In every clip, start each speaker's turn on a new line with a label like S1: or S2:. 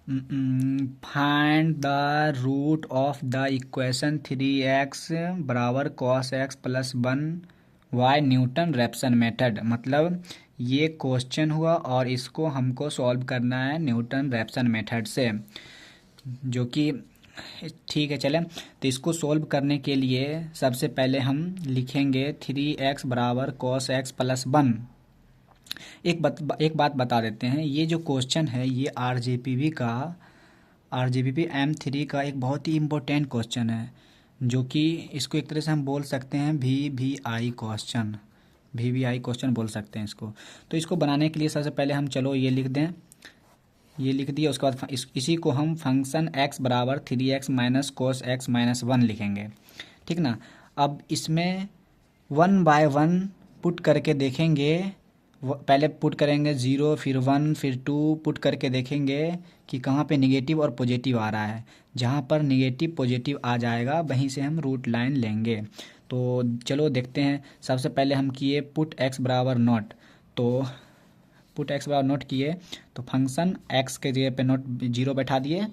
S1: Find the root of the equation 3x बराबर cos x plus 1 y Newton Raphson method. मतलब ये question हुआ और इसको हमको सॉल्व करना है न्यूटन रैप्सन मेथड से, जो कि ठीक है। चलें, तो इसको सॉल्व करने के लिए सबसे पहले हम लिखेंगे 3x बराबर कॉस एक्स प्लस 1। एक बात बता देते हैं, ये जो क्वेश्चन है ये आरजेपीवी M3 का एक बहुत ही इम्पोर्टेंट क्वेश्चन है, जो कि इसको एक तरह से हम बोल सकते हैं वीवीआई क्वेश्चन बोल सकते हैं इसको। तो इसको बनाने के लिए सबसे पहले हम चलो ये लिख दें, ये लिख दिया। उसके बाद इसी को हम फंक्शन x बराबर 3x minus cos x minus 1 लिखेंगे, ठीक ना। अब इसमें 1/1 पुट करके देखेंगे। पहले पुट करेंगे 0, फिर 1, फिर 2 पुट करके देखेंगे कि कहाँ पे निगेटिव और पॉजिटिव आ रहा है। जहाँ पर निगेटिव पॉजिटिव आ जाएगा वहीं से हम रूट लाइन लेंगे। तो चलो देखते हैं। सबसे पहले हम किए पुट x बराबर नॉट, तो पुट x बराबर नोट किए तो फंक्शन x के जगह पे नोट 0 बैठा दिए।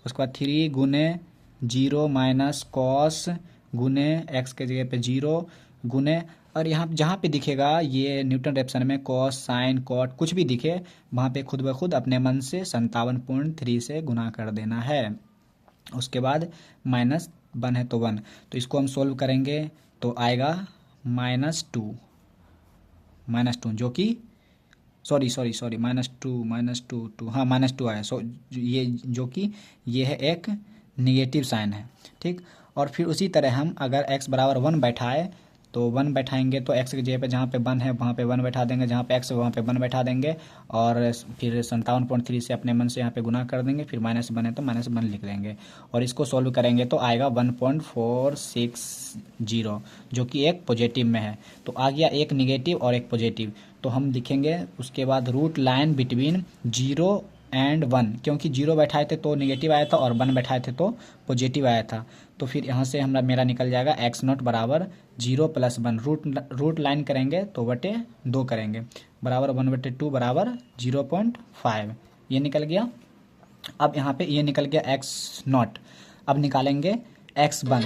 S1: उसके बाद 3 गुने 0 माइनस कॉस गुने x के जगह पे 0 गुने, और यहाँ जहाँ पे दिखेगा ये न्यूटन रैप्सन में कॉस साइन कॉट कुछ भी दिखे वहाँ पे खुद ब खुद अपने मन से 57.3 से गुना कर देना है। उसके बाद -1 है तो 1, तो इसको हम सोल्व करेंगे तो आएगा -2 जो कि सॉरी -2 हाँ -2 आया। ये जो कि ये है एक निगेटिव साइन है, ठीक। और फिर उसी तरह हम अगर x बराबर 1 बैठाए तो 1 बैठाएंगे तो x की जगह पे जहाँ पे 1 है वहाँ पे 1 बैठा देंगे, जहाँ पे x है वहाँ पे 1 बैठा देंगे और फिर 57.3 से अपने मन से यहाँ पे गुना कर देंगे। फिर -1 है तो -1 लिख देंगे और इसको सॉल्व करेंगे तो आएगा 1.460, जो कि एक पॉजिटिव में है। तो आ गया एक निगेटिव और एक पॉजिटिव, तो हम लिखेंगे उसके बाद रूट लाइन बिटवीन 0 एंड 1, क्योंकि 0 बैठाए थे तो निगेटिव आया था और 1 बैठाए थे तो पॉजिटिव आया था। तो फिर यहाँ से मेरा निकल जाएगा x0 बराबर 0 + 1, रूट लाइन करेंगे तो बटे 2 करेंगे बराबर 1/2 बराबर 0.5, ये निकल गया। अब यहाँ पे ये निकल गया x0। अब निकालेंगे x1,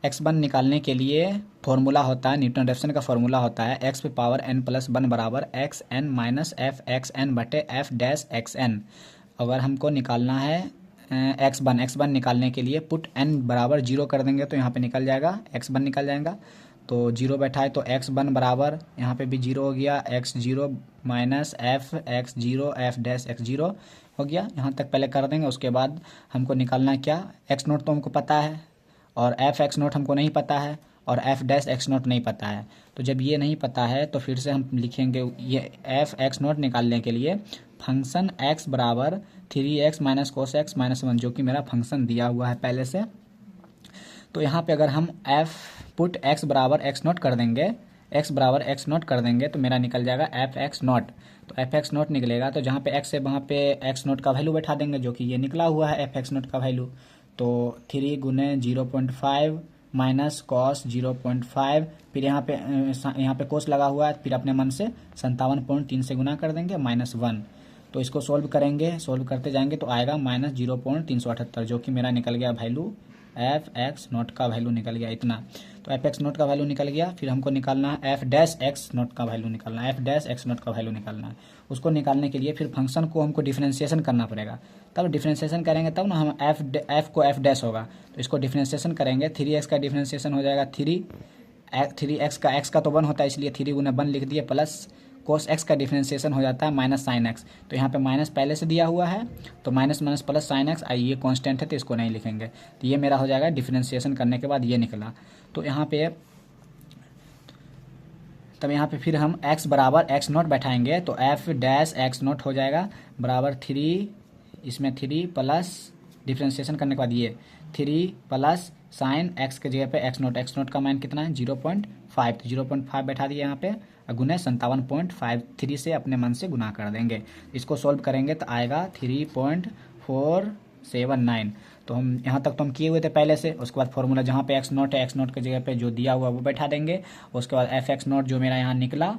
S1: x1 निकालने के लिए फॉर्मूला होता है, न्यूटन रैप्सन का फॉर्मूला होता है x पे पावर n+1 बराबर xn माइनस f(x(n) बटे f'(x(n)। अगर हमको निकालना है x1 निकालने के लिए पुट n बराबर 0 कर देंगे तो यहाँ पे निकल जाएगा x1 निकल जाएगा। तो 0 बैठा है तो x1 बराबर यहाँ पे भी 0 हो गया, x0 माइनस f(x0) f'(x0) हो गया। यहाँ तक पहले कर देंगे। उसके बाद हमको निकालना क्या, x0 तो हमको पता है और f(x0) हमको नहीं पता है और f'(x0) नहीं पता है। तो जब ये नहीं पता है तो फिर से हम लिखेंगे ये f(x0) निकालने के लिए फंक्शन x बराबर 3x minus cos x minus 1, जो कि मेरा फंक्शन दिया हुआ है पहले से। तो यहाँ पे अगर हम पुट x बराबर x0 कर देंगे तो मेरा निकल जाएगा f(x0). तो f(x0) निकलेगा तो जहाँ पे x है वहाँ पे x0 का वैल्यू बैठा देंगे, जो कि ये निकला हुआ है f(x0) का वैल्यू। तो 3 गुने 0.5 माइनस कॉस 0.5, फिर यहाँ पे कोस लगा हुआ है, फिर अपने मन से 57.3 से गुना कर देंगे -1। तो इसको सोल्व करते जाएंगे तो आएगा -0.378, जो कि मेरा निकल गया वैल्यू f(x0) का वैल्यू निकल गया इतना। तो f(x0) का वैल्यू निकल गया। फिर हमको निकालना है f'(x0) का वैल्यू निकालना है, f'(x0) का वैल्यू निकालना है। उसको निकालने के लिए फिर फंक्शन को हमको डिफ्रेंशिएशन करना पड़ेगा, तब डिफ्रेंशिएशन करेंगे तब ना हम f को f' होगा। तो इसको डिफ्रेंशिएशन करेंगे, 3x का डिफ्रेंशिएशन हो जाएगा 3x का x का तो 1 होता है इसलिए 3 गुना 1 लिख दिए, प्लस कोस x का डिफ्रेंशिएशन हो जाता है माइनस साइन x। तो यहाँ पे माइनस पहले से दिया हुआ है तो minus minus plus sign x, ये कांस्टेंट है तो इसको नहीं लिखेंगे। तो ये मेरा हो जाएगा डिफ्रेंशिएशन करने के बाद ये निकला। तो यहाँ पे फिर हम x बराबर x0 बैठाएंगे तो f'(x0) हो जाएगा बराबर 3, इसमें 3 प्लस डिफ्रेंशिएशन करने के बाद ये 3 प्लस साइन x के जगह पे x0 का मान कितना है 0.5, तो 0.5 बैठा दिए यहाँ पे गुने 57.53 से अपने मन से गुना कर देंगे। इसको सोल्व करेंगे तो आएगा 3.479। तो हम यहाँ तक तो हम किए हुए थे पहले से। उसके बाद फॉर्मूला जहाँ पे x0 है x0 के जगह पे जो दिया हुआ वो बैठा देंगे। उसके बाद f(x0) जो मेरा यहाँ निकला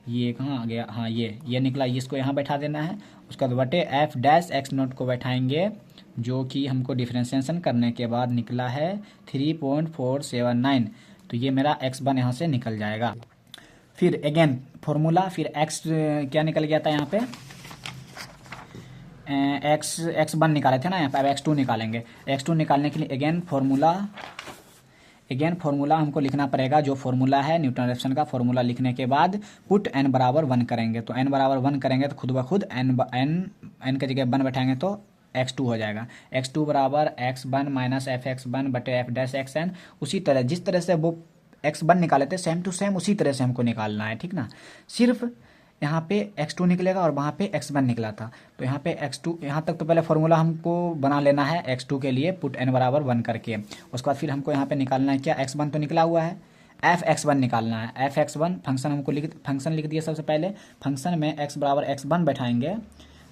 S1: ये कहाँ आ गया, हाँ ये निकला, इसको यहाँ बैठा देना है। उसके बाद बटे एफ डैश एक्स नोट को बैठाएंगे, जो कि हमको डिफ्रेंशिएशन करने के बाद निकला है 3.479। तो ये मेरा एक्स वन यहाँ से निकल जाएगा। फिर अगेन फॉर्मूला, फिर एक्स क्या निकल गया था यहाँ पे, एक्स वन निकाले थे ना, यहाँ पे अब एक्स टू निकालेंगे। एक्स टू निकालने के लिए अगेन फॉर्मूला हमको लिखना पड़ेगा, जो फॉर्मूला है न्यूटन रेफसन का। फॉर्मूला लिखने के बाद पुट एन बराबर वन करेंगे, तो एन बराबर वन करेंगे तो खुद ब खुद एन के जगह वन बैठाएंगे तो एक्स टू हो जाएगा। एक्स टू बराबर x one minus F x one बटे एफ डैश एक्स एन। उसी तरह जिस तरह से वो एक्स वन निकाले थे सेम टू सेम उसी तरह से हमको निकालना है, ठीक ना। सिर्फ यहाँ पे x2 निकलेगा और वहाँ पे x1 निकला था, तो यहाँ पे x2, यहाँ तक तो पहले फॉर्मूला हमको बना लेना है x2 के लिए, पुट n बराबर वन करके। उसके बाद फिर हमको यहाँ पे निकालना है क्या, x1 तो निकला हुआ है, एफ एक्स वन निकालना है। एफ एक्स वन फंक्शन हमको फंक्शन लिख दिया सबसे पहले। फंक्शन में x बराबर x1 बैठाएंगे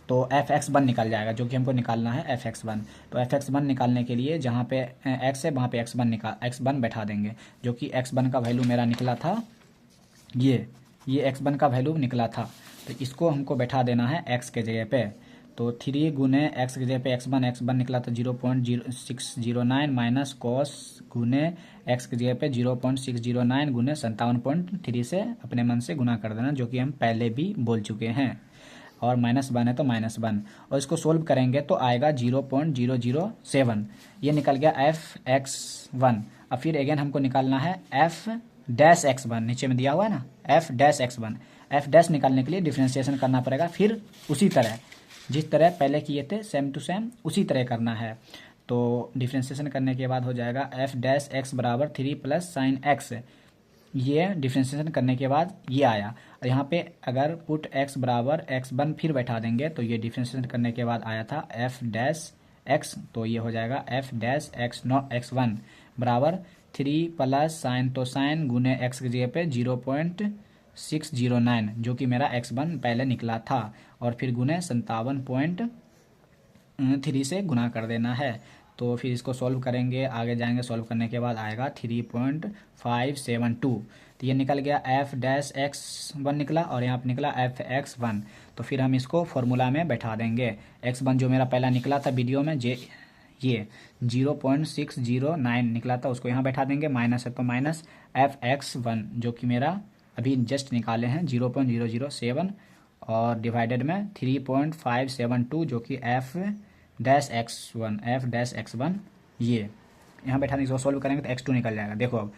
S1: तो एफ एक्स वन निकल जाएगा, जो कि हमको निकालना है एफ एक्स वन। तो एफ एक्स वन निकालने के लिए जहाँ पे x है वहाँ पे एक्स वन बैठा देंगे, जो कि x1 का वैल्यू मेरा निकला था ये x1 का वैल्यू निकला था। तो इसको हमको बैठा देना है x के जगह पे। तो 3 गुने x के जगह पे x1 निकला था 0.0609 माइनस कॉस गुने x के जगह पे 0.609 गुने 57.3 से अपने मन से गुना कर देना, जो कि हम पहले भी बोल चुके हैं। और -1 है तो -1, और इसको सोल्व करेंगे तो आएगा 0.007। ये निकल गया एफ एक्स वन। अब फिर अगेन हमको निकालना है एफ डैश एक्स वन, नीचे में दिया हुआ है ना F dash x one. F dash निकालने के लिए डिफ्रेंशिएशन करना पड़ेगा, फिर उसी तरह जिस तरह पहले किए थे सेम टू सेम उसी तरह करना है। तो डिफ्रेंशिएशन करने के बाद हो जाएगा एफ डैश एक्स बराबर 3 प्लस साइन एक्स। ये डिफ्रेंशिएशन करने के बाद ये आया, और यहाँ पे अगर पुट x बराबर एक्स वन फिर बैठा देंगे तो ये डिफ्रेंशिएशन करने के बाद आया था एफ डैश एक्स, तो ये हो जाएगा F dash x not x one बराबर 3 प्लस साइन, तो साइन गुने x की जगह पे 0.609, जो कि मेरा x1 पहले निकला था, और फिर गुने 57.3 से गुना कर देना है। तो फिर इसको सॉल्व करेंगे, आगे जाएंगे, सॉल्व करने के बाद आएगा 3.572। तो ये निकल गया एफ डैश एक्स वन निकला, और यहाँ पे निकला एफ एक्स वन। तो फिर हम इसको फॉर्मूला में बैठा देंगे। एक्स वन जो मेरा पहला निकला था वीडियो में, ये 0.609 निकला था, उसको यहाँ बैठा देंगे, माइनस है तो माइनस एफ एक्स वन, जो कि मेरा अभी जस्ट निकाले हैं 0.007, और डिवाइडेड में 3.572, जो कि एफ डैश एक्स वन ये यहाँ बैठा देंगे। इसको सोल्व करेंगे तो x2 निकल जाएगा। देखो अब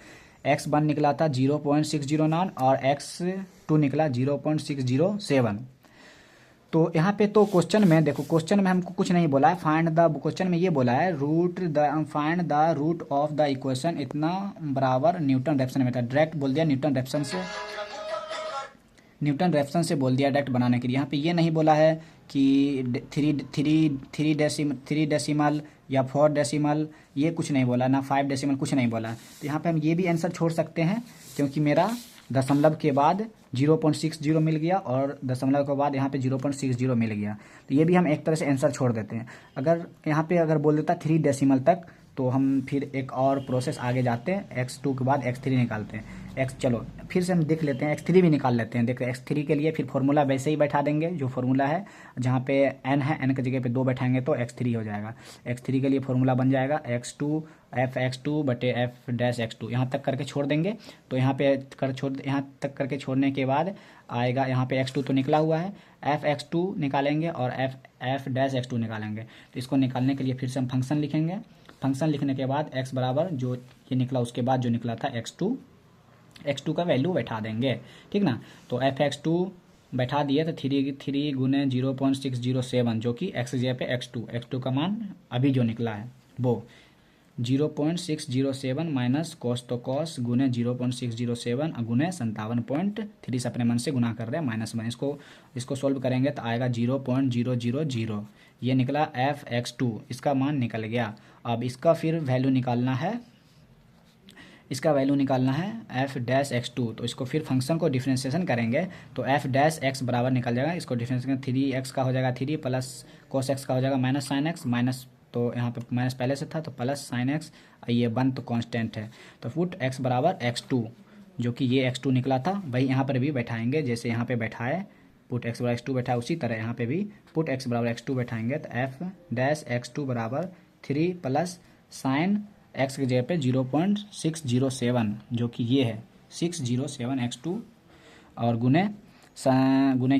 S1: x1 निकला था 0.609 और x2 निकला 0.607। तो यहाँ पे तो क्वेश्चन में देखो, क्वेश्चन में हमको कुछ नहीं बोला है, क्वेश्चन में ये बोला है find the root of the equation इतना बराबर न्यूटन रेफसन में था। डायरेक्ट बोल दिया न्यूटन रेफसन से बोल दिया डायरेक्ट बनाने के लिए। यहाँ पे ये नहीं बोला है कि थ्री डेसिमल या 4 डेसिमल, ये कुछ नहीं बोला, ना 5 डेसिमल, कुछ नहीं बोला। तो यहाँ पे हम ये भी आंसर छोड़ सकते हैं, क्योंकि मेरा दशमलव के बाद 0.60 मिल गया और दशमलव के बाद यहाँ पे 0.60 मिल गया। तो ये भी हम एक तरह से आंसर छोड़ देते हैं। अगर यहाँ पे अगर बोल देता 3 डेसिमल तक, तो हम फिर एक और प्रोसेस आगे जाते हैं, x2 के बाद x3 निकालते हैं। चलो फिर से हम देख लेते हैं, x3 भी निकाल लेते हैं। देखो x3 के लिए फिर फॉर्मूला वैसे ही बैठा देंगे, जो फॉर्मूला है जहाँ पे n है, n की जगह पे 2 बैठाएंगे तो x3 हो जाएगा। x3 के लिए फॉर्मूला बन जाएगा x2 एफ एक्स2 बटे एफ डैश एक्स2। यहाँ तक करके छोड़ देंगे, तो यहाँ तक करके छोड़ने के बाद आएगा, यहाँ पे x2 तो निकला हुआ है, एफ एक्स2 निकालेंगे और एफ डैश एक्स2 निकालेंगे। तो इसको निकालने के लिए फिर से हम फंक्शन लिखेंगे। फंक्शन लिखने के बाद x बराबर जो ये निकला उसके बाद जो निकला था x2 का वैल्यू बैठा देंगे, ठीक ना। तो एफ एक्स2 बैठा दिए तो 3 गुने 0.607, जो कि x जगह पे x2 का मान अभी जो निकला है वो 0.607 माइनस कॉस, तो कॉस गुने 0.607 गुने 57.3 से अपने मन से गुना कर रहे हैं -1। इसको सोल्व करेंगे तो आएगा 0.000। ये निकला एफ एक्स2, इसका मान निकल गया। अब इसका फिर वैल्यू निकालना है, एफ डैश एक्स2। तो इसको फिर फंक्शन को डिफ्रेंशिएशन करेंगे तो एफ डैश एक्स बराबर निकल जाएगा। इसको डिफ्रेंशिएशन 3x का हो जाएगा 3 प्लस कॉस एक्स का हो जाएगा माइनस साइन एक्स, माइनस तो यहाँ पे माइनस पहले से था तो प्लस साइन एक्स, ये 1 तो कांस्टेंट है। तो फुट x बराबर x2, जो कि ये x2 निकला था, वही यहाँ पर भी बैठाएंगे। जैसे यहाँ पे बैठाए पुट x बराबर x2 बैठा, उसी तरह यहाँ पे भी पुट x बराबर x2 बैठाएंगे। तो f डैश x2 बराबर 3 प्लस साइन x की जगह पे 0.607, जो कि ये है 607 x2, और गुने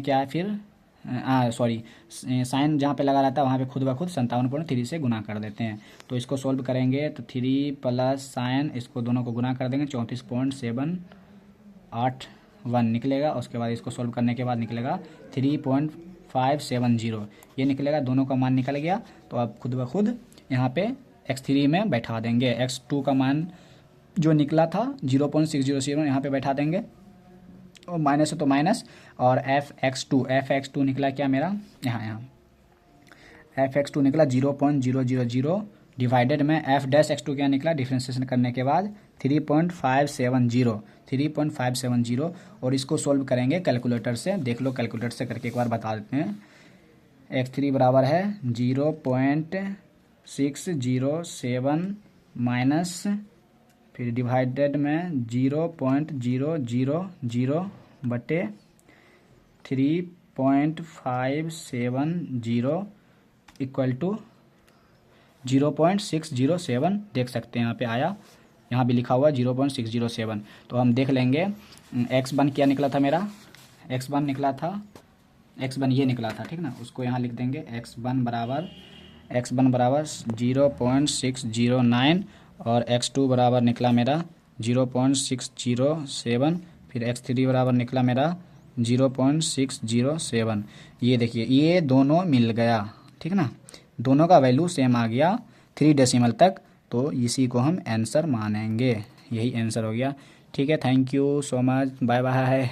S1: क्या है फिर, सॉरी, साइन जहाँ पे लगा रहता है वहाँ पे खुद ब खुद 57.3 से गुना कर देते हैं। तो इसको सोल्व करेंगे तो 3 प्लस साइन, इसको दोनों को गुना कर देंगे, 34.781 निकलेगा। उसके बाद इसको सोल्व करने के बाद निकलेगा 3.570, ये निकलेगा। दोनों का मान निकल गया। तो अब खुद ब खुद यहाँ पे x3 में बैठा देंगे। x2 का मान जो निकला था 0.607 यहाँ पे बैठा देंगे, और माइनस है तो माइनस, और f(x2) निकला क्या मेरा, यहाँ f(x2) निकला 0.000 डिवाइडेड में f'(x2) क्या निकला, डिफ्रेंशिएशन करने के बाद 3.570, और इसको सोल्व करेंगे कैलकुलेटर से। देख लो कैलकुलेटर से करके एक बार बता देते हैं। x3 बराबर है 0.607 माइनस, फिर डिवाइडेड में 0.000 बटे 3.570 इक्वल टू 0.607। देख सकते हैं यहाँ पे आया, यहाँ भी लिखा हुआ 0.607। तो हम देख लेंगे x1 क्या निकला था मेरा, x1 निकला था, x1 ये निकला था, ठीक ना। उसको यहाँ लिख देंगे x1 बराबर 0.609, और x2 बराबर निकला मेरा 0.607, फिर x3 बराबर निकला मेरा 0.607। ये देखिए ये दोनों मिल गया, ठीक ना, दोनों का वैल्यू सेम आ गया 3 डेसिमल तक। तो इसी को हम आंसर मानेंगे, यही आंसर हो गया। ठीक है, thank you so much, bye bye.